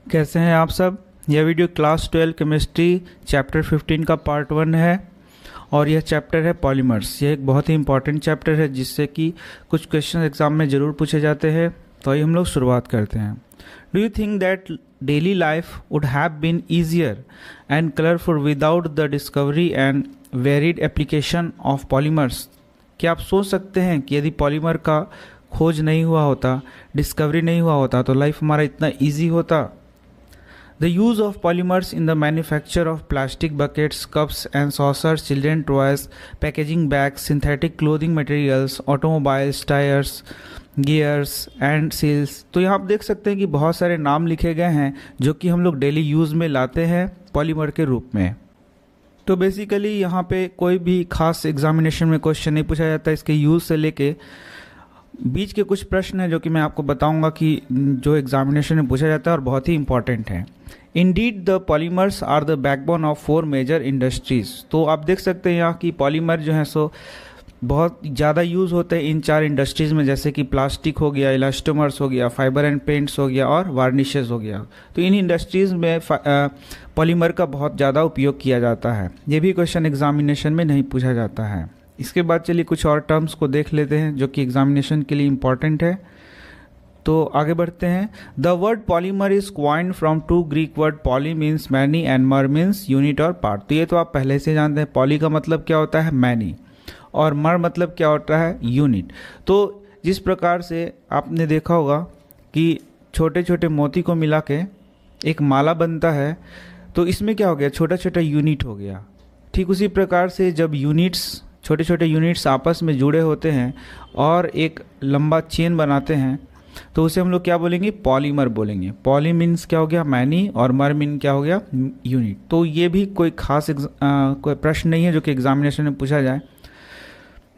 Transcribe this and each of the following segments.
कैसे हैं आप सब। यह वीडियो क्लास 12 केमिस्ट्री चैप्टर 15 का पार्ट 1 है और यह चैप्टर है पॉलीमर्स। यह एक बहुत ही इंपॉर्टेंट चैप्टर है जिससे कि कुछ क्वेश्चन एग्जाम में ज़रूर पूछे जाते हैं। तो आइए हम लोग शुरुआत करते हैं। Do you think that daily life would have been easier and colourful without the discovery and varied application of polymers? क्या आप सोच सकते हैं कि यदि पॉलीमर का खोज नहीं हुआ होता, डिस्कवरी नहीं हुआ होता, तो लाइफ हमारा इतना ईजी होता? The use of polymers in the manufacture of plastic buckets, cups and saucers, children toys, packaging bags, synthetic clothing materials, automobiles, tires, gears and seals। तो यहाँ आप देख सकते हैं कि बहुत सारे नाम लिखे गए हैं जो कि हम लोग डेली यूज़ में लाते हैं पॉलीमर के रूप में। तो बेसिकली यहाँ पे कोई भी खास एग्जामिनेशन में क्वेश्चन नहीं पूछा जाता। इसके यूज़ से लेके बीच के कुछ प्रश्न हैं जो कि मैं आपको बताऊंगा कि जो एग्जामिनेशन में पूछा जाता है और बहुत ही इंपॉर्टेंट है। Indeed the polymers are the backbone of 4 major industries. तो आप देख सकते हैं यहाँ की पॉलीमर जो है सो बहुत ज़्यादा यूज़ होते हैं इन 4 इंडस्ट्रीज़ में, जैसे कि प्लास्टिक हो गया, इलास्टोमर्स हो गया, फाइबर एंड पेंट्स हो गया और वार्निशेस हो गया। तो इन इंडस्ट्रीज़ में पॉलीमर का बहुत ज़्यादा उपयोग किया जाता है। ये भी क्वेश्चन एग्जामिनेशन में नहीं पूछा जाता है। इसके बाद चलिए कुछ और टर्म्स को देख लेते हैं जो कि एग्जामिनेशन के लिए इम्पॉर्टेंट है। तो आगे बढ़ते हैं। The word polymer is coined from 2 Greek word, poly means many and mer means unit और पार्ट। तो ये तो आप पहले से जानते हैं। पॉली का मतलब क्या होता है? मैनी, और मर मतलब क्या होता है? यूनिट। तो जिस प्रकार से आपने देखा होगा कि छोटे छोटे मोती को मिला के एक माला बनता है, तो इसमें क्या हो गया? छोटा छोटा यूनिट हो गया। ठीक उसी प्रकार से जब यूनिट्स, छोटे छोटे यूनिट्स आपस में जुड़े होते हैं और एक लंबा चेन बनाते हैं, तो उसे हम लोग क्या बोलेंगे? पॉलीमर बोलेंगे। पॉली मीन्स क्या हो गया? मैनी, और मर मीन क्या हो गया? यूनिट। तो ये भी कोई खास कोई प्रश्न नहीं है जो कि एग्जामिनेशन में पूछा जाए।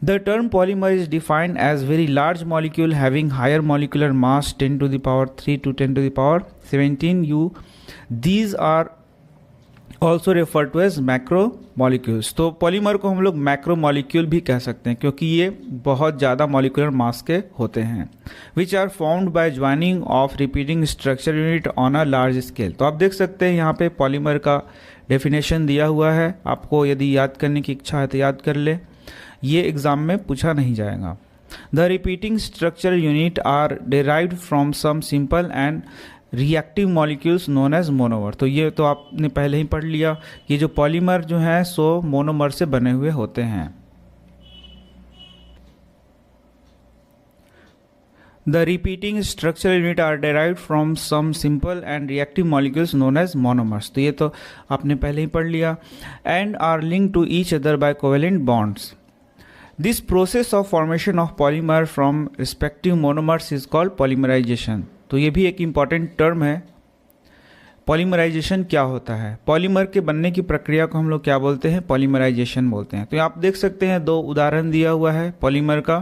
The term polymer is defined as very large molecule having higher molecular mass 10 to the power 3 to 10 to the power 17 U। These are also refer to as macro molecules. तो पॉलीमर को हम लोग macro molecule भी कह सकते हैं क्योंकि ये बहुत ज़्यादा मॉलिक्यूलर मास के होते हैं। Which are formed by joining of repeating structure unit on a large scale. तो आप देख सकते हैं यहाँ पे पॉलीमर का डेफिनेशन दिया हुआ है। आपको यदि याद करने की इच्छा है तो याद कर ले, ये एग्जाम में पूछा नहीं जाएगा। The repeating structure unit are derived from some simple and reactive molecules known as monomer. तो ये तो आपने पहले ही पढ़ लिया कि जो पॉलीमर जो है सो मोनोमर से बने हुए होते हैं। The repeating structural unit are derived from some simple and reactive molecules known as monomers. तो ये तो आपने पहले ही पढ़ लिया। And are linked to each other by covalent bonds. This process of formation of polymer from respective monomers is called polymerization. तो ये भी एक इम्पॉर्टेंट टर्म है। पॉलीमराइजेशन क्या होता है? पॉलीमर के बनने की प्रक्रिया को हम लोग क्या बोलते हैं? पॉलीमराइजेशन बोलते हैं। तो आप देख सकते हैं 2 उदाहरण दिया हुआ है पॉलीमर का।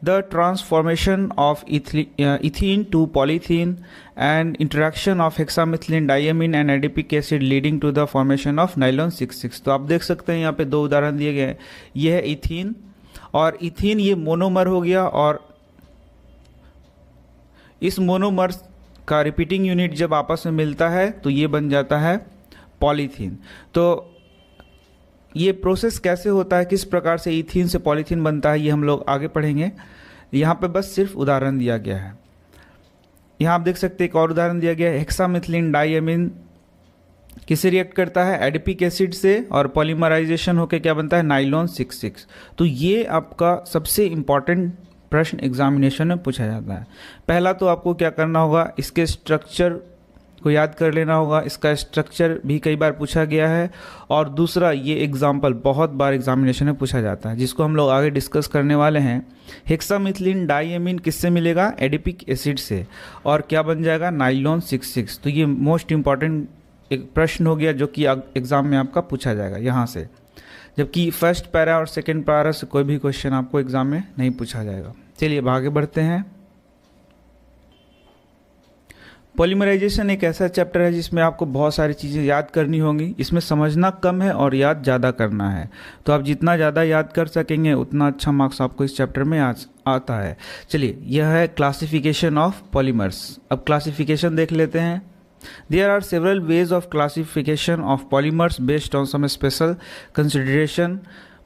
The transformation of ethene to polythene and interaction of hexamethylene diamine and adipic acid leading to the formation of nylon 66। तो आप देख सकते हैं यहाँ पे 2 उदाहरण दिए गए हैं। यह है इथीन, और इथीन ये मोनोमर हो गया, और इस मोनोमर का रिपीटिंग यूनिट जब आपस में मिलता है तो ये बन जाता है पॉलीथीन। तो ये प्रोसेस कैसे होता है, किस प्रकार से इथीन से पॉलीथीन बनता है, ये हम लोग आगे पढ़ेंगे। यहाँ पे बस सिर्फ उदाहरण दिया गया है। यहाँ आप देख सकते हैं एक और उदाहरण दिया गया है। हेक्सामिथिलीन डाइएमीन किससे रिएक्ट करता है? एडिपिक एसिड से, और पॉलीमराइजेशन होकर क्या बनता है? नाइलॉन 66। तो ये आपका सबसे इम्पॉर्टेंट प्रश्न एग्जामिनेशन में पूछा जाता है। पहला तो आपको क्या करना होगा? इसके स्ट्रक्चर को याद कर लेना होगा। इसका स्ट्रक्चर भी कई बार पूछा गया है। और दूसरा, ये एग्जाम्पल बहुत बार एग्जामिनेशन में पूछा जाता है जिसको हम लोग आगे डिस्कस करने वाले हैं। हेक्सामिथिलीन डाइएमीन किससे मिलेगा? एडिपिक एसिड से, और क्या बन जाएगा? नाइलॉन 66। तो ये मोस्ट इंपॉर्टेंट एक प्रश्न हो गया जो कि एग्जाम में आपका पूछा जाएगा यहाँ से, जबकि फर्स्ट पैरा और सेकंड पैरा से कोई भी क्वेश्चन आपको एग्जाम में नहीं पूछा जाएगा। चलिए आगे बढ़ते हैं। पॉलीमराइजेशन एक ऐसा चैप्टर है जिसमें आपको बहुत सारी चीज़ें याद करनी होंगी। इसमें समझना कम है और याद ज़्यादा करना है। तो आप जितना ज़्यादा याद कर सकेंगे उतना अच्छा मार्क्स आपको इस चैप्टर में आता है। चलिए, यह है क्लासिफिकेशन ऑफ पॉलीमर्स। अब क्लासिफिकेशन देख लेते हैं। There are several ways of classification of polymers based on some special consideration.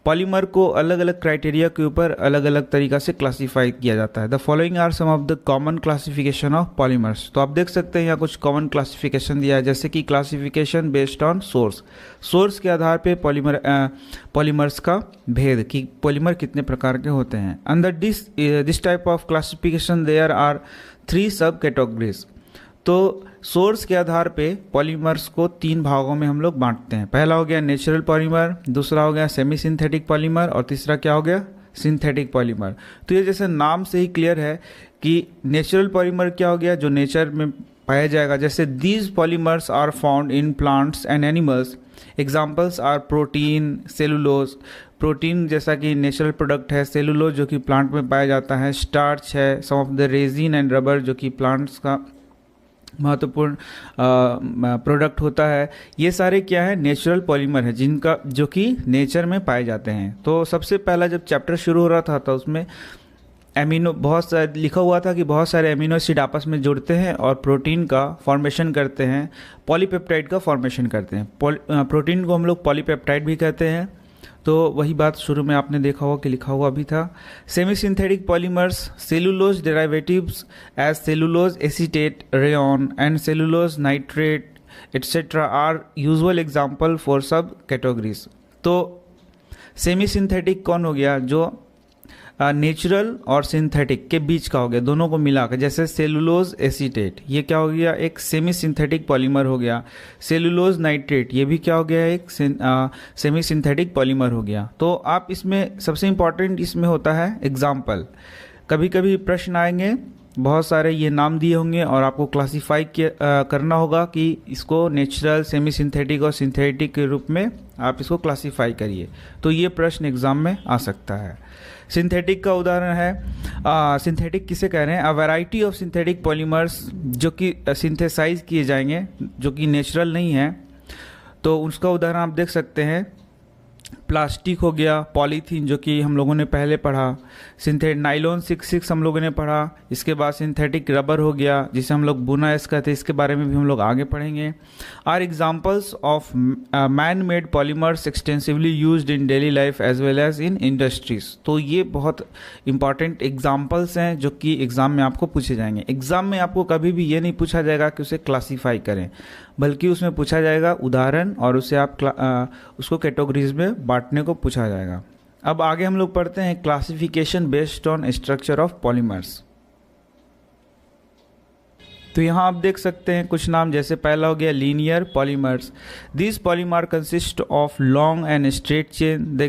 Polymer को अलग अलग क्राइटेरिया के ऊपर अलग अलग तरीका से क्लासीफाई किया जाता है. The following are some of the common classification of polymers. तो आप देख सकते हैं यहाँ कुछ कॉमन क्लासिफिकेशन दिया है, जैसे कि क्लासिफिकेशन बेस्ड ऑन सोर्स के आधार पे पॉलीमर्स का भेद कि पॉलीमर कितने प्रकार के होते हैं. Under this type of classification there are 3 sub categories. तो सोर्स के आधार पे पॉलीमर्स को 3 भागों में हम लोग बांटते हैं. पहला हो गया नेचुरल पॉलीमर, दूसरा हो गया सेमी सिंथेटिक पॉलीमर और तीसरा क्या हो गया, सिंथेटिक पॉलीमर. तो ये जैसे नाम से ही क्लियर है कि नेचुरल पॉलीमर क्या हो गया, जो नेचर में पाया जाएगा. जैसे these polymers are found in plants and animals. Examples are protein, cellulose. Protein जैसा कि नेचुरल प्रोडक्ट है, सेलुलोज जो कि प्लांट में पाया जाता है, स्टार्च है, some of the resin and rubber जो कि प्लांट्स का महत्वपूर्ण प्रोडक्ट होता है. ये सारे क्या है, नेचुरल पॉलीमर है जिनका जो कि नेचर में पाए जाते हैं. तो सबसे पहला जब चैप्टर शुरू हो रहा था तो उसमें एमिनो बहुत सारे लिखा हुआ था कि बहुत सारे एमिनो एसिड आपस में जुड़ते हैं और प्रोटीन का फॉर्मेशन करते हैं, पॉलीपेप्टाइड का फॉर्मेशन करते हैं. प्रोटीन को हम लोग पॉलीपेप्टाइड भी कहते हैं. तो वही बात शुरू में आपने देखा होगा कि लिखा हुआ भी था. Semi synthetic polymers, cellulose derivatives as cellulose acetate, rayon and cellulose nitrate etcetera are usual example for sub categories. तो सेमी सिंथेटिक कौन हो गया, जो नेचुरल और सिंथेटिक के बीच का हो गया, दोनों को मिलाकर. जैसे सेलुलोज एसीटेट, ये क्या हो गया, एक सेमी सिंथेटिक पॉलीमर हो गया. सेलुलोज नाइट्रेट, ये भी क्या हो गया, एक सेमी सिंथेटिक पॉलीमर हो गया. तो आप इसमें सबसे इंपॉर्टेंट इसमें होता है एग्जाम्पल. कभी कभी प्रश्न आएंगे, बहुत सारे ये नाम दिए होंगे और आपको क्लासीफाई करना होगा कि इसको नेचुरल, सेमी सिंथेटिक और सिंथेटिक के रूप में आप इसको क्लासीफाई करिए. तो ये प्रश्न एग्जाम में आ सकता है. सिंथेटिक का उदाहरण है, सिंथेटिक किसे कह रहे हैं, a variety of synthetic polymers जो कि सिंथेसाइज किए जाएंगे, जो कि नेचुरल नहीं है. तो उसका उदाहरण आप देख सकते हैं, प्लास्टिक हो गया, पॉलीथीन जो कि हम लोगों ने पहले पढ़ा, सिंथेटिक नाइलॉन 66 हम लोगों ने पढ़ा. इसके बाद सिंथेटिक रबर हो गया जिसे हम लोग बुनाइस कहते हैं, इसके बारे में भी हम लोग आगे पढ़ेंगे. Are examples of man made polymers extensively used in daily life as well as in industries. तो ये बहुत इंपॉर्टेंट एग्जाम्पल्स हैं जो कि एग्जाम में आपको पूछे जाएंगे. एग्जाम में आपको कभी भी ये नहीं पूछा जाएगा कि उसे क्लासीफाई करें, बल्कि उसमें पूछा जाएगा उदाहरण और उसे आप उसको कैटेगरीज में बांटने को पूछा जाएगा. अब आगे हम लोग पढ़ते हैं classification based on structure of polymers. तो यहाँ आप देख सकते हैं कुछ नाम, जैसे पहला हो गया linear polymers. This polymer consist of long and straight chain. The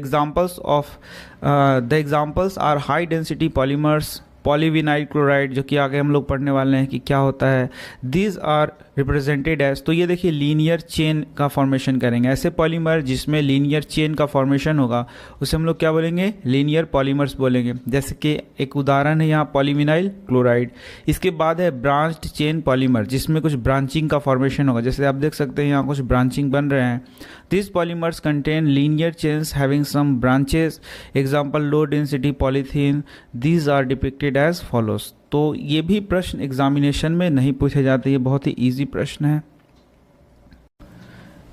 examples are high density polymers, polyvinyl chloride जो कि आगे हम लोग पढ़ने वाले हैं कि क्या होता है. दीज आर रिप्रेजेंटेड एज, तो ये देखिए लीनियर चेन का फॉर्मेशन करेंगे. ऐसे पॉलीमर जिसमें लीनियर चेन का फॉर्मेशन होगा उसे हम लोग क्या बोलेंगे, लीनियर पॉलीमर्स बोलेंगे. जैसे कि एक उदाहरण है यहाँ पॉलीविनाइल क्लोराइड. इसके बाद है ब्रांच्ड चेन पॉलीमर जिसमें कुछ ब्रांचिंग का फॉर्मेशन होगा. जैसे आप देख सकते हैं यहाँ कुछ ब्रांचिंग बन रहे हैं. These polymers contain linear chains having some branches. Example, low density polythene. These are depicted as follows. तो ये भी प्रश्न एग्जामिनेशन में नहीं पूछे जाते, ये बहुत ही इजी प्रश्न है.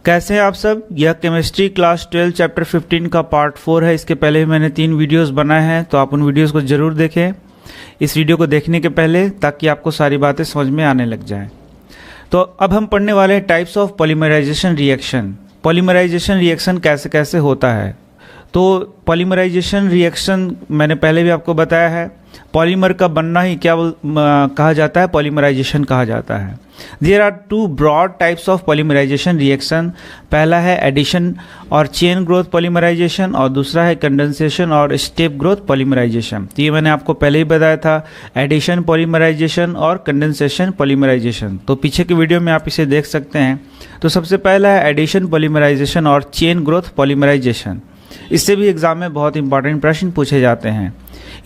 कैसे हैं आप सब? यह केमिस्ट्री क्लास 12 चैप्टर 15 का पार्ट 4 है. इसके पहले मैंने 3 वीडियोस बनाए हैं, तो आप उन वीडियोस को जरूर देखें इस वीडियो को देखने के पहले, ताकि आपको सारी बातें समझ में आने लग जाएं. तो अब हम पढ़ने वाले हैं types of polymerization reaction. Polymerization reaction कैसे कैसे होता है. तो पॉलीमराइजेशन रिएक्शन मैंने पहले भी आपको बताया है, पॉलीमर का बनना ही क्या कहा जाता है, पॉलीमराइजेशन कहा जाता है. There are 2 broad types of polymerization reaction. पहला है एडिशन और चेन ग्रोथ पॉलीमराइजेशन और दूसरा है कंडेंसेशन और स्टेप ग्रोथ पॉलीमराइजेशन. तो ये मैंने आपको पहले ही बताया था, एडिशन पॉलीमराइजेशन और कंडेंसेशन पॉलीमराइजेशन. तो पीछे के वीडियो में आप इसे देख सकते हैं. तो सबसे पहला है एडिशन पॉलीमराइजेशन और चेन ग्रोथ पॉलीमराइजेशन. इससे भी एग्जाम में बहुत इंपॉर्टेंट प्रश्न पूछे जाते हैं.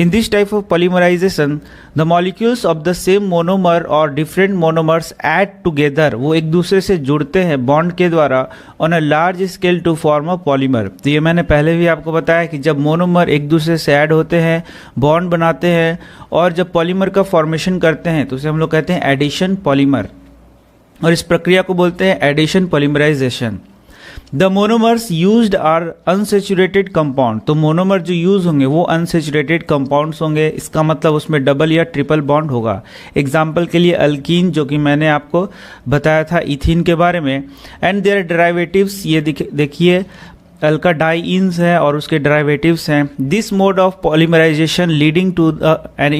In this type of polymerization, the molecules of the same monomer or different monomers add together. वो एक दूसरे से जुड़ते हैं बॉन्ड के द्वारा on a large scale to form a polymer. तो ये मैंने पहले भी आपको बताया कि जब मोनोमर एक दूसरे से ऐड होते हैं, बॉन्ड बनाते हैं और जब पॉलीमर का फॉर्मेशन करते हैं तो उसे हम लोग कहते हैं एडिशन पॉलीमर. और इस प्रक्रिया को बोलते हैं addition polymerization. The monomers used are unsaturated compound, तो मोनोमर जो यूज होंगे वो अनसेचुरेटेड कंपाउंड्स होंगे, इसका मतलब उसमें डबल या ट्रिपल बॉन्ड होगा। एग्जाम्पल के लिए अल्कीन, जो कि मैंने आपको बताया था इथीन के बारे में, एंड देयर डेरिवेटिव्स, ये देखिए अल्का डाइइन्स है और उसके डेरिवेटिव्स हैं। This mode of polymerization leading to an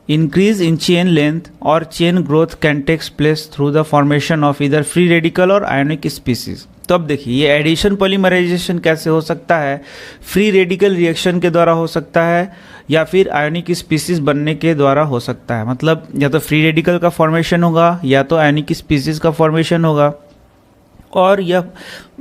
increase in chain length or chain growth can take place through the formation of either free radical or ionic species। तो अब देखिए ये एडिशन पॉलीमराइजेशन कैसे हो सकता है, फ्री रेडिकल रिएक्शन के द्वारा हो सकता है या फिर आयोनिक स्पीसीज बनने के द्वारा हो सकता है। मतलब या तो फ्री रेडिकल का फॉर्मेशन होगा या तो आयोनिक स्पीसीज का फॉर्मेशन होगा, और यह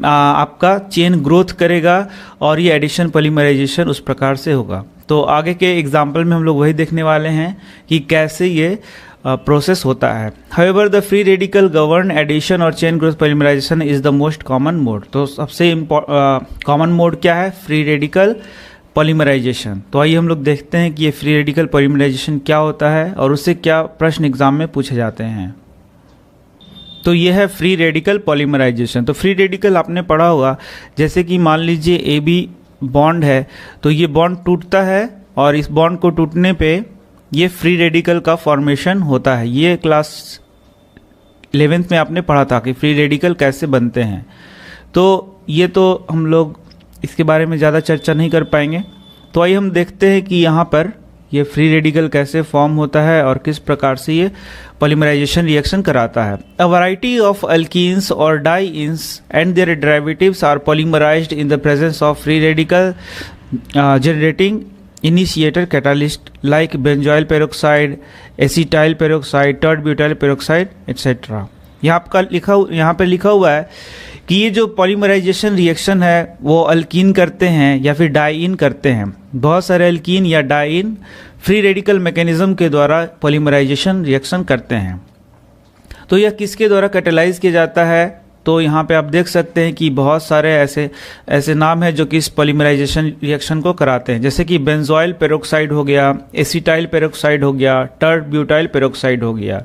आपका चेन ग्रोथ करेगा और ये एडिशन पॉलीमराइजेशन उस प्रकार से होगा। तो आगे के एग्जाम्पल में हम लोग वही देखने वाले हैं कि कैसे ये प्रोसेस होता है। However the free radical govern addition और chain growth polymerisation is the most common mode. तो सबसे कॉमन मोड क्या है? Free radical polymerisation. तो आइए हम लोग देखते हैं कि ये फ्री रेडिकल पॉलीमराइजेशन क्या होता है और उससे क्या प्रश्न एग्जाम में पूछे जाते हैं। तो ये है फ्री रेडिकल पॉलीमराइजेशन। तो फ्री रेडिकल आपने पढ़ा होगा, जैसे कि मान लीजिए ए बी बॉन्ड है, तो ये बॉन्ड टूटता है और इस बॉन्ड को टूटने पे ये फ्री रेडिकल का फॉर्मेशन होता है। ये क्लास 11th में आपने पढ़ा था कि फ्री रेडिकल कैसे बनते हैं। तो ये तो हम लोग इसके बारे में ज़्यादा चर्चा नहीं कर पाएंगे। तो आइए हम देखते हैं कि यहाँ पर ये फ्री रेडिकल कैसे फॉर्म होता है और किस प्रकार से ये पॉलीमराइजेशन रिएक्शन कराता है। अ वैरायटी ऑफ अल्कीन्स और dienes and their derivatives are polymerised in the presence of free radical generating initiator catalyst like benzoyl peroxide, acetyl peroxide, tert butyl peroxide etcetera. यहाँ पे लिखा हुआ है कि ये जो पॉलीमराइजेशन रिएक्शन है वो अल्कीन करते हैं या फिर डाइइन करते हैं। बहुत सारे अल्कीन या डाइइन फ्री रेडिकल मैकेनिज्म के द्वारा पॉलीमराइजेशन रिएक्शन करते हैं। तो यह किसके द्वारा कैटेलाइज किया जाता है? तो यहाँ पे आप देख सकते हैं कि बहुत सारे ऐसे नाम हैं जो कि इस पॉलीमराइजेशन रिएक्शन को कराते हैं, जैसे कि बेंजोइल पेरोक्साइड हो गया, एसिटाइल पेरोक्साइड हो गया, टर्ड ब्यूटाइल पेरोक्साइड हो गया।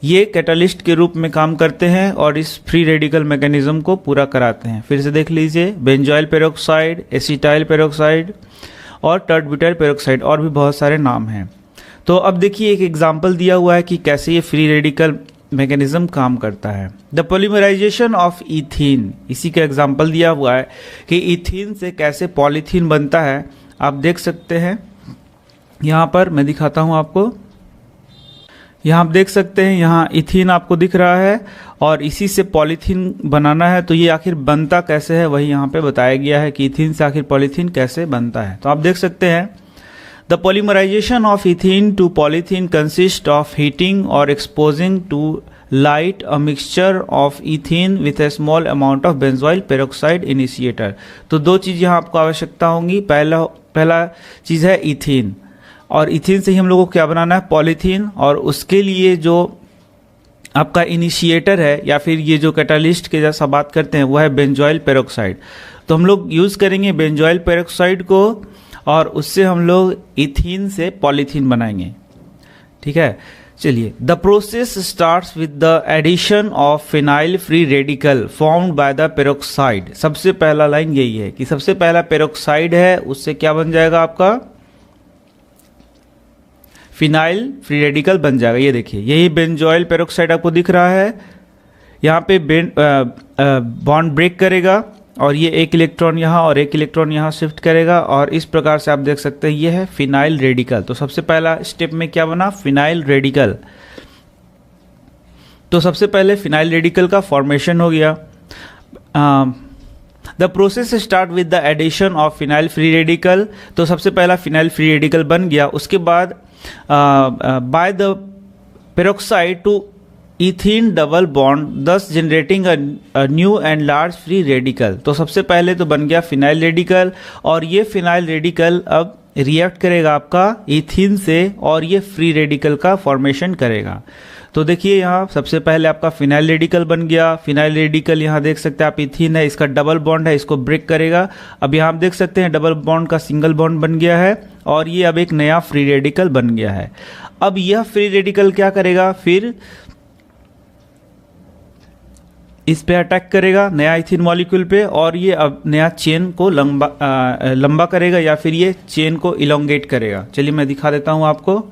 ये कैटालिस्ट के रूप में काम करते हैं और इस फ्री रेडिकल मैकेनिज्म को पूरा कराते हैं। फिर से देख लीजिए, बेंजोइल पेरोक्साइड, एसिटाइल पेरोक्साइड और टर्ड ब्यूटाइल पेरोक्साइड, और भी बहुत सारे नाम हैं। तो अब देखिए एक एग्जाम्पल दिया हुआ है कि कैसे ये फ्री रेडिकल मैकेनिज्म काम करता है। द पॉलीमराइजेशन ऑफ इथीन, इसी का एग्जाम्पल दिया हुआ है कि इथीन से कैसे पॉलीथीन बनता है। आप देख सकते हैं यहाँ पर, मैं दिखाता हूँ आपको। यहाँ आप देख सकते हैं, यहाँ इथीन आपको दिख रहा है और इसी से पॉलीथीन बनाना है। तो ये आखिर बनता कैसे है वही यहाँ पे बताया गया है कि इथीन से आखिर पॉलीथीन कैसे बनता है। तो आप देख सकते हैं, the polymerisation of ethene to polythene consist of heating और exposing to light a mixture of ethene with a small amount of benzoyl peroxide initiator. तो दो चीज़ यहाँ आपको आवश्यकता होंगी। पहला चीज़ है इथीन, और इथीन से ही हम लोगों को क्या बनाना है? पॉलीथीन। और उसके लिए जो आपका इनिशिएटर है या फिर ये जो कैटालिस्ट के जैसा बात करते हैं वो है बेंजोइल पेरोक्साइड। तो हम लोग यूज़ करेंगे बेंजोइल पेरोक्साइड को और उससे हम लोग इथीन से पॉलीथीन बनाएंगे। ठीक है, चलिए। The process starts with the addition of phenyl free radical formed by the peroxide. सबसे पहला लाइन यही है कि सबसे पहला पेरोक्साइड है, उससे क्या बन जाएगा? आपका फिनाइल फ्री रेडिकल बन जाएगा। ये देखिए, यही बेंजोइल पेरोक्साइड आपको दिख रहा है। यहाँ पे बॉन्ड ब्रेक करेगा और ये एक इलेक्ट्रॉन यहाँ और एक इलेक्ट्रॉन यहाँ शिफ्ट करेगा, और इस प्रकार से आप देख सकते हैं ये है फिनाइल रेडिकल। तो सबसे पहला स्टेप में क्या बना? Phenyl radical. तो सबसे पहले फिनाइल रेडिकल का फॉर्मेशन हो गया। The process start with the addition of phenyl free radical. तो सबसे पहला फिनाइल फ्री रेडिकल बन गया। उसके बाद by the peroxide to ethene double bond, thus generating a new and large free radical. तो सबसे पहले तो बन गया फिनाइल रेडिकल, और ये फिनाइल रेडिकल अब रिएक्ट करेगा आपका इथीन से और ये फ्री रेडिकल का फॉर्मेशन करेगा। तो देखिए यहाँ सबसे पहले आपका फिनाइल रेडिकल बन गया। फिनाइल रेडिकल यहाँ देख सकते हैं आप, इथीन है, इसका डबल बॉन्ड है, इसको ब्रेक करेगा। अब यहाँ आप देख सकते हैं डबल बॉन्ड का सिंगल बॉन्ड बन गया है और ये अब एक नया फ्री रेडिकल बन गया है। अब यह फ्री रेडिकल क्या करेगा? फिर इस पे अटैक करेगा नया इथिन मॉलिक्यूल पे, और ये अब नया चेन को लंबा करेगा या फिर ये चेन को इलोंगेट करेगा। चलिए मैं दिखा देता हूं आपको।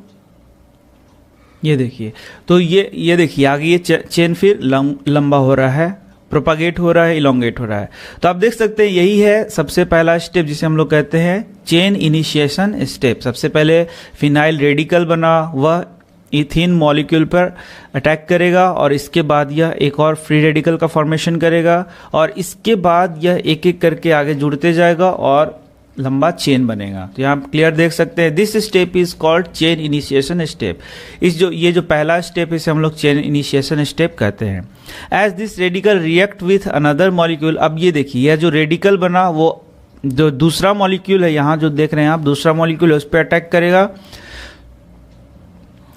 ये देखिए, तो ये देखिए आगे ये चेन फिर लंबा हो रहा है, प्रोपागेट हो रहा है, इलोंगेट हो रहा है। तो आप देख सकते हैं यही है सबसे पहला स्टेप जिसे हम लोग कहते हैं चेन इनिशिएशन स्टेप। सबसे पहले फिनाइल रेडिकल बना, वह इथीन मॉलिक्यूल पर अटैक करेगा और इसके बाद यह एक और फ्री रेडिकल का फॉर्मेशन करेगा और इसके बाद यह एक एक करके आगे जुड़ते जाएगा और लंबा चेन बनेगा। तो यहाँ क्लियर देख सकते हैं, this step is called chain initiation step. ये जो पहला स्टेप है इसे हम लोग चेन इनिशिएशन स्टेप कहते हैं। As this radical react with another molecule, अब ये देखिए यह जो रेडिकल बना वो जो दूसरा मॉलिक्यूल है, यहाँ जो देख रहे हैं आप दूसरा मॉलिक्यूल है उस पर अटैक करेगा।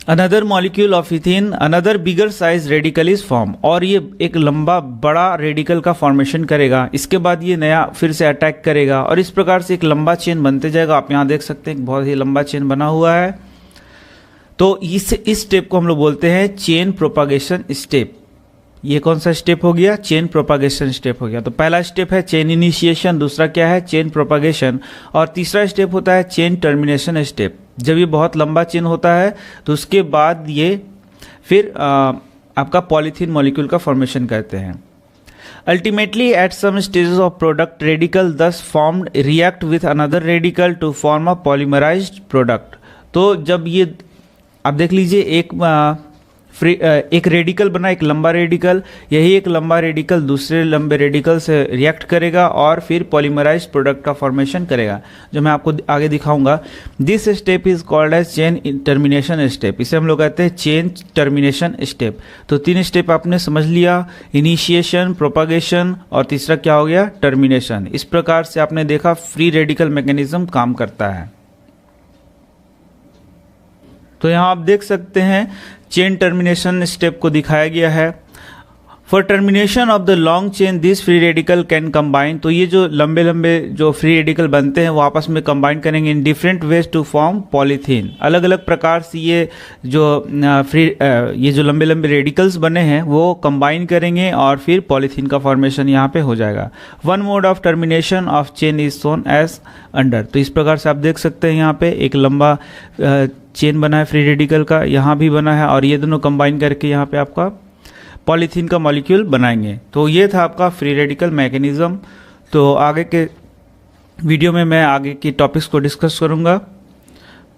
Another molecule of ethene another bigger size radical is form, और ये एक लंबा बड़ा रेडिकल का फॉर्मेशन करेगा। इसके बाद ये नया फिर से अटैक करेगा और इस प्रकार से एक लंबा चेन बनते जाएगा। आप यहाँ देख सकते हैं बहुत ही लंबा चेन बना हुआ है। तो इस स्टेप को हम लोग बोलते हैं चेन प्रोपागेशन स्टेप। ये कौन सा स्टेप हो गया? चेन प्रोपागेशन स्टेप हो गया। तो पहला स्टेप है चेन इनिशिएशन, दूसरा क्या है? चेन प्रोपागेशन, और तीसरा स्टेप होता है चेन टर्मिनेशन स्टेप। जब ये बहुत लंबा चेन होता है तो उसके बाद ये फिर आपका पॉलीथीन मॉलिक्यूल का फॉर्मेशन करते हैं। Ultimately at some stages of product radical thus formed react with another radical to form a polymerised product. तो जब ये आप देख लीजिए एक रेडिकल बना, एक लंबा रेडिकल, यही एक लंबा रेडिकल दूसरे लंबे रेडिकल से रिएक्ट करेगा और फिर पॉलीमराइज्ड प्रोडक्ट का फॉर्मेशन करेगा, जो मैं आपको आगे दिखाऊंगा। This step is called as chain termination step. इसे हम लोग कहते हैं चेन टर्मिनेशन स्टेप। तो 3 स्टेप आपने समझ लिया, इनिशिएशन, प्रोपागेशन और तीसरा क्या हो गया? टर्मिनेशन। इस प्रकार से आपने देखा फ्री रेडिकल मैकेनिज्म काम करता है। तो यहाँ आप देख सकते हैं चेन टर्मिनेशन स्टेप को दिखाया गया है। For termination of the long chain this free radical can combine. तो ये जो लंबे लंबे जो फ्री रेडिकल बनते हैं वो आपस में कंबाइन करेंगे in different ways to form polythene. अलग अलग प्रकार से ये जो लंबे लंबे रेडिकल्स बने हैं वो कंबाइन करेंगे और फिर पॉलीथीन का फॉर्मेशन यहाँ पे हो जाएगा। One mode of termination of chain is shown as under. तो इस प्रकार से आप देख सकते हैं यहाँ पे एक लंबा चेन बना है फ्री रेडिकल का, यहाँ भी बना है, और ये दोनों कंबाइन करके यहाँ पे आपका पॉलीथीन का मॉलिक्यूल बनाएंगे। तो ये था आपका फ्री रेडिकल मैकेनिज्म। तो आगे के वीडियो में मैं आगे की टॉपिक्स को डिस्कस करूँगा।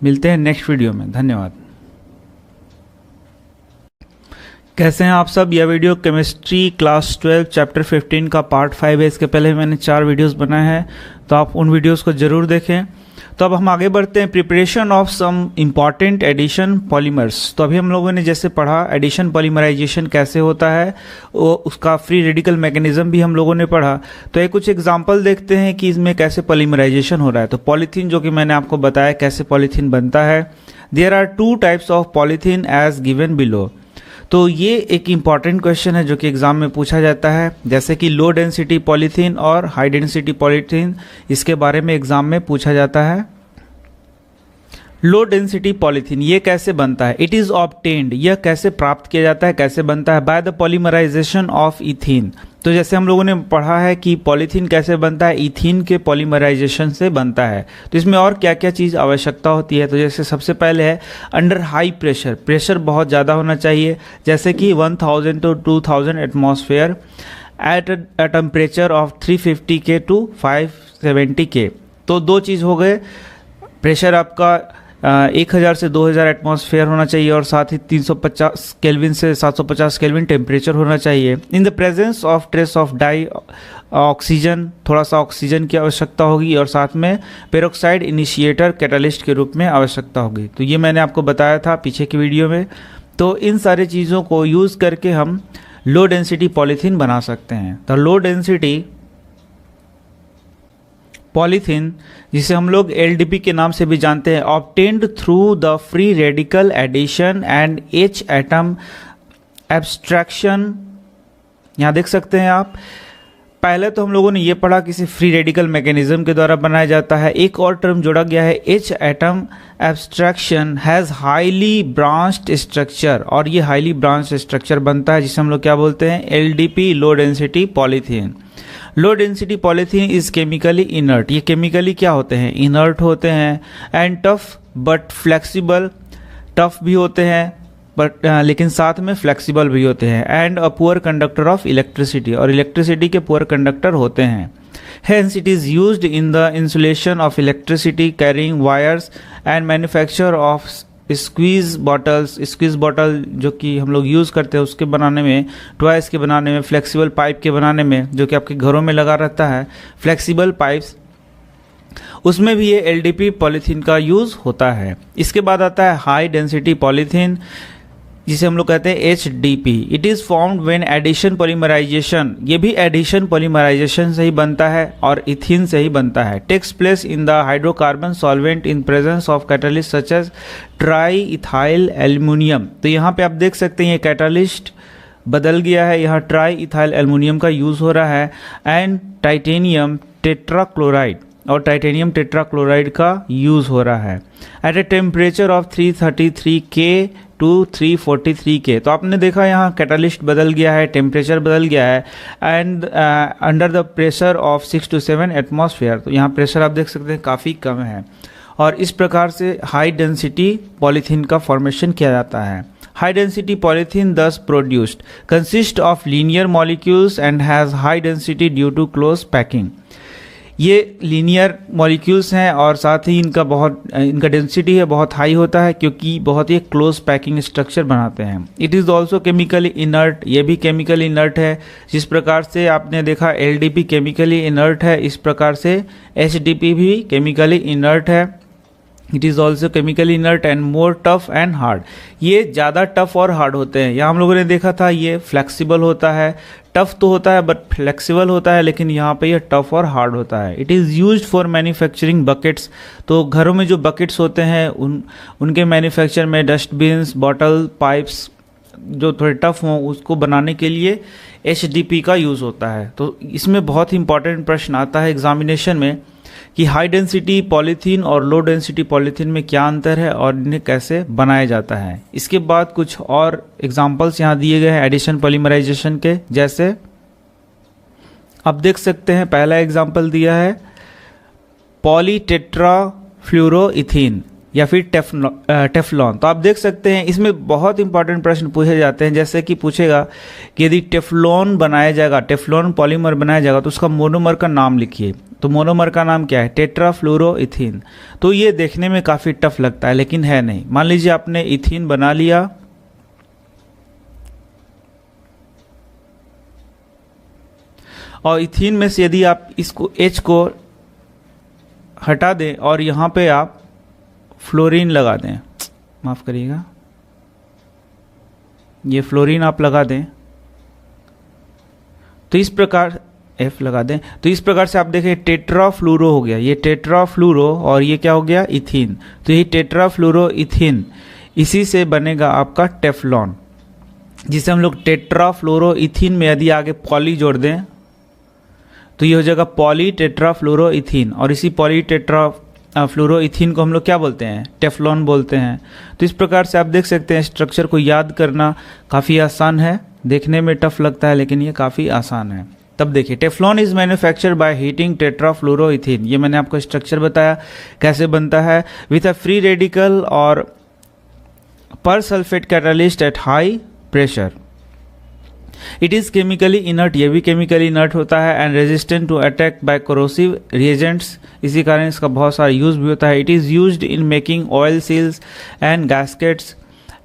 मिलते हैं नेक्स्ट वीडियो में। धन्यवाद। कैसे हैं आप सब? यह वीडियो केमिस्ट्री क्लास 12 चैप्टर 15 का पार्ट 5 है। इसके पहले मैंने 4 वीडियोस बनाए हैं, तो आप उन वीडियोस को जरूर देखें। तो अब हम आगे बढ़ते हैं, preparation of some important addition polymers. तो अभी हम लोगों ने जैसे पढ़ा एडिशन पॉलीमराइजेशन कैसे होता है, वो उसका फ्री रेडिकल मैकेनिज्म भी हम लोगों ने पढ़ा। तो एक कुछ एग्जांपल देखते हैं कि इसमें कैसे पॉलीमराइजेशन हो रहा है। तो पॉलीथीन, जो कि मैंने आपको बताया कैसे पॉलीथीन बनता है। There are 2 types of polythene as given below. तो ये एक इम्पॉर्टेंट क्वेश्चन है जो कि एग्जाम में पूछा जाता है, जैसे कि लो डेंसिटी पॉलीथीन और हाई डेंसिटी पॉलीथीन, इसके बारे में एग्जाम में पूछा जाता है। लो डेंसिटी पॉलीथीन ये कैसे बनता है? इट इज ऑब्टेन्ड, यह कैसे प्राप्त किया जाता है, कैसे बनता है? By the polymerisation of ethene. तो जैसे हम लोगों ने पढ़ा है कि पॉलीथीन कैसे बनता है, इथीन के पॉलीमराइजेशन से बनता है। तो इसमें और क्या क्या चीज़ आवश्यकता होती है? तो जैसे सबसे पहले है अंडर हाई प्रेशर, प्रेशर बहुत ज़्यादा होना चाहिए, जैसे कि 1000 to 2000 atmosphere at a temperature of 350 K to 570 K। तो 2 चीज़ हो गए, प्रेशर आपका 1000 से 2000 एटमॉस्फेयर होना चाहिए और साथ ही 350 केल्विन से 750 केल्विन टेम्परेचर होना चाहिए। In the presence of trace of dioxygen, थोड़ा सा ऑक्सीजन की आवश्यकता होगी और साथ में पेरोक्साइड इनिशिएटर कैटालिस्ट के रूप में आवश्यकता होगी। तो ये मैंने आपको बताया था पीछे की वीडियो में। तो इन सारी चीज़ों को यूज़ करके हम लो डेंसिटी पॉलीथीन बना सकते हैं। तो लो डेंसिटी पॉलीथीन, जिसे हम लोग LDP के नाम से भी जानते हैं, obtained through the free radical addition and H atom abstraction. यहाँ देख सकते हैं आप, पहले तो हम लोगों ने ये पढ़ा किसी फ्री रेडिकल मैकेनिज्म के द्वारा बनाया जाता है। एक और टर्म जोड़ा गया है, H atom abstraction has highly branched structure, और ये हाईली ब्रांच्ड स्ट्रक्चर बनता है जिसे हम लोग क्या बोलते हैं, LDP, low density polythene. Low density polythene is chemically inert, ये केमिकली क्या होते हैं, इनर्ट होते हैं, and tough but flexible, tough भी होते हैं बट लेकिन साथ में फ्लेक्सिबल भी होते हैं, and a poor conductor of electricity, और इलेक्ट्रिसिटी के पुअर कंडक्टर होते हैं। Hence it is used in the insulation of electricity carrying wires and manufacture of squeeze bottles, squeeze bottle जो कि हम लोग यूज़ करते हैं उसके बनाने में, टॉयज के बनाने में, फ्लेक्सिबल पाइप के बनाने में जो कि आपके घरों में लगा रहता है, फ्लेक्सिबल पाइप्स, उसमें भी ये एलडीपी पॉलीथीन का यूज़ होता है। इसके बाद आता है हाई डेंसिटी पॉलीथीन जिसे हम लोग कहते हैं HDP. It is formed when addition polymerisation, ये भी एडिशन पॉलीमराइजेशन से ही बनता है और इथीन से ही बनता है, takes place in the hydrocarbon solvent in presence of catalyst such as triethyl aluminium. तो यहाँ पे आप देख सकते हैं ये कैटालिस्ट बदल गया है, यहाँ ट्राई इथाइल एल्युमिनियम का यूज़ हो रहा है, एंड टाइटेनियम टेट्राक्लोराइड, और टाइटेनियम टेट्राक्लोराइड का यूज़ हो रहा है एट ए टेम्परेचर ऑफ 333 के टू 343 के। तो आपने देखा यहाँ कैटालिस्ट बदल गया है, टेम्परेचर बदल गया है, and under the pressure of 6 to 7 atmosphere. तो यहाँ प्रेशर आप देख सकते हैं काफ़ी कम है, और इस प्रकार से हाई डेंसिटी पॉलीथीन का फॉर्मेशन किया जाता है। High density polythene thus produced consist of linear molecules and has high density due to close packing। ये लीनियर मॉलिक्यूल्स हैं और साथ ही इनका डेंसिटी है बहुत हाई होता है क्योंकि बहुत ही क्लोज पैकिंग स्ट्रक्चर बनाते हैं। It is also chemically inert, ये भी केमिकली इनर्ट है। जिस प्रकार से आपने देखा एलडीपी केमिकली इनर्ट है, इस प्रकार से एचडीपी भी केमिकली इनर्ट है। It is also chemically inert and more tough and hard, ये ज़्यादा टफ और हार्ड होते हैं। यहाँ हम लोगों ने देखा था ये फ्लेक्सिबल होता है, टफ तो होता है बट फ्लेक्सिबल होता है, लेकिन यहाँ पे ये टफ और हार्ड होता है। It is used for manufacturing buckets, तो घरों में जो बकेट्स होते हैं उनके मैन्युफैक्चर में, डस्टबिन्स, बॉटल, पाइप्स जो थोड़े टफ हों उसको बनाने के लिए एचडीपी का यूज़ होता है। तो इसमें बहुत ही इंपॉर्टेंट प्रश्न आता है एग्जामिनेशन में कि हाई डेंसिटी पॉलीथीन और लो डेंसिटी पॉलीथीन में क्या अंतर है और इन्हें कैसे बनाया जाता है। इसके बाद कुछ और एग्जांपल्स यहाँ दिए गए हैं एडिशन पॉलीमराइजेशन के, जैसे आप देख सकते हैं पहला एग्जांपल दिया है पॉलीटेट्राफ्लोरोइथीन या फिर टेफ्लॉन। तो आप देख सकते हैं इसमें बहुत इंपॉर्टेंट प्रश्न पूछे जाते हैं, जैसे कि पूछेगा कि यदि टेफ्लॉन बनाया जाएगा, टेफ्लॉन पॉलीमर बनाया जाएगा तो उसका मोनोमर का नाम लिखिए। तो मोनोमर का नाम क्या है, टेट्राफ्लोरोइथीन। तो ये देखने में काफ़ी टफ लगता है लेकिन है नहीं। मान लीजिए आपने इथीन बना लिया, और इथीन में से यदि आप इसको H को हटा दें और यहाँ पे आप फ्लोरीन लगा दें, माफ़ करिएगा, ये फ्लोरीन आप लगा दें, तो इस प्रकार F लगा दें, तो इस प्रकार से आप देखें टेट्राफ्लूरो हो गया, ये टेट्राफ्लूरो और ये क्या हो गया, इथीन। तो ये टेट्राफ्लूरो इथीन, इसी से बनेगा आपका टेफ्लॉन, जिसे हम लोग टेट्राफ्लोरो इथीन में यदि आगे पॉली जोड़ दें तो ये हो जाएगा पॉली टेट्राफ्लोरो इथीन, और इसी पॉली फ्लोरोइथीन को हम लोग क्या बोलते हैं, टेफ्लॉन बोलते हैं। तो इस प्रकार से आप देख सकते हैं स्ट्रक्चर को याद करना काफ़ी आसान है, देखने में टफ लगता है लेकिन ये काफ़ी आसान है। तब देखिए Teflon is manufactured by heating tetrafluoroethene, ये मैंने आपको स्ट्रक्चर बताया कैसे बनता है, विथ अ फ्री रेडिकल और persulphate catalyst at high pressure. It is chemically inert, ये भी केमिकली इनर्ट होता है, and resistant to attack by corrosive reagents, इसी कारण इसका बहुत सारा यूज़ भी होता है। It is used in making oil seals and gaskets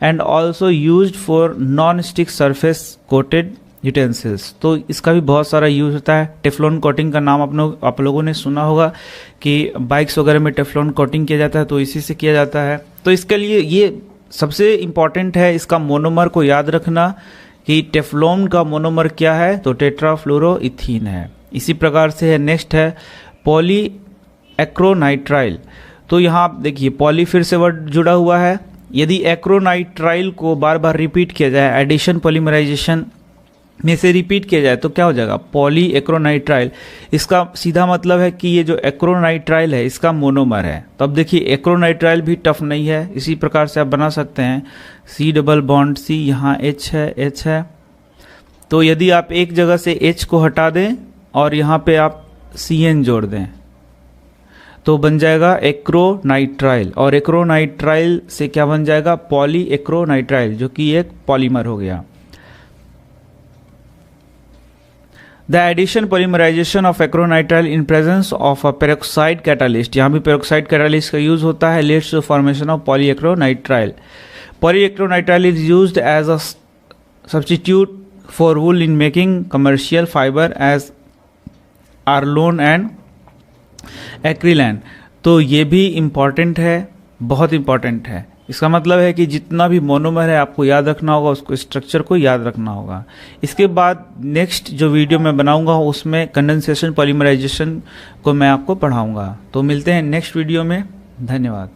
and also used for non stick surface coated utensils. तो इसका भी बहुत सारा यूज़ होता है। टेफ्लॉन कोटिंग का नाम आप लोगों ने सुना होगा कि बाइक्स वगैरह में टेफ्लॉन कोटिंग किया जाता है, तो इसी से किया जाता है। तो इसके लिए ये सबसे इम्पॉर्टेंट है इसका मोनोमर को याद रखना कि टेफ्लॉन का मोनोमर क्या है, तो टेट्राफ्लोरोइथीन है। इसी प्रकार से है, नेक्स्ट है पॉली एक्रोनाइट्राइल। तो यहाँ आप देखिए पॉली फिर से वर्ड जुड़ा हुआ है, यदि एक्रोनाइट्राइल को बार बार रिपीट किया जाए एडिशन पॉलीमराइजेशन में से रिपीट किया जाए तो क्या हो जाएगा, पॉली एक्रोनाइट्राइल। इसका सीधा मतलब है कि ये जो एक्रोनाइट्राइल है इसका मोनोमर है। तो अब देखिए एक्रोनाइट्राइल भी टफ नहीं है, इसी प्रकार से आप बना सकते हैं C डबल बॉन्ड C, यहाँ H है। तो यदि आप एक जगह से H को हटा दें और यहाँ पे आप CN जोड़ दें तो बन जाएगा एक्रोनाइट्राइल, और एक्रोनाइट्राइल से क्या बन जाएगा, पॉली एक्रोनाइट्राइल, जो कि एक पॉलीमर हो गया। The addition polymerisation of acrylonitrile in presence of a peroxide catalyst, यहाँ भी पेरोक्साइड कैटालिस्ट का यूज होता है, leads to formation of polyacrylonitrile. Polyacrylonitrile is used as a substitute for wool in making commercial fibre as Orlon and Acrilan. तो ये भी important है, बहुत इम्पॉर्टेंट है। इसका मतलब है कि जितना भी मोनोमर है आपको याद रखना होगा, उसको स्ट्रक्चर को याद रखना होगा। इसके बाद नेक्स्ट जो वीडियो मैं बनाऊंगा उसमें कंडेंसेशन पॉलीमराइजेशन को मैं आपको पढ़ाऊंगा। तो मिलते हैं नेक्स्ट वीडियो में, धन्यवाद।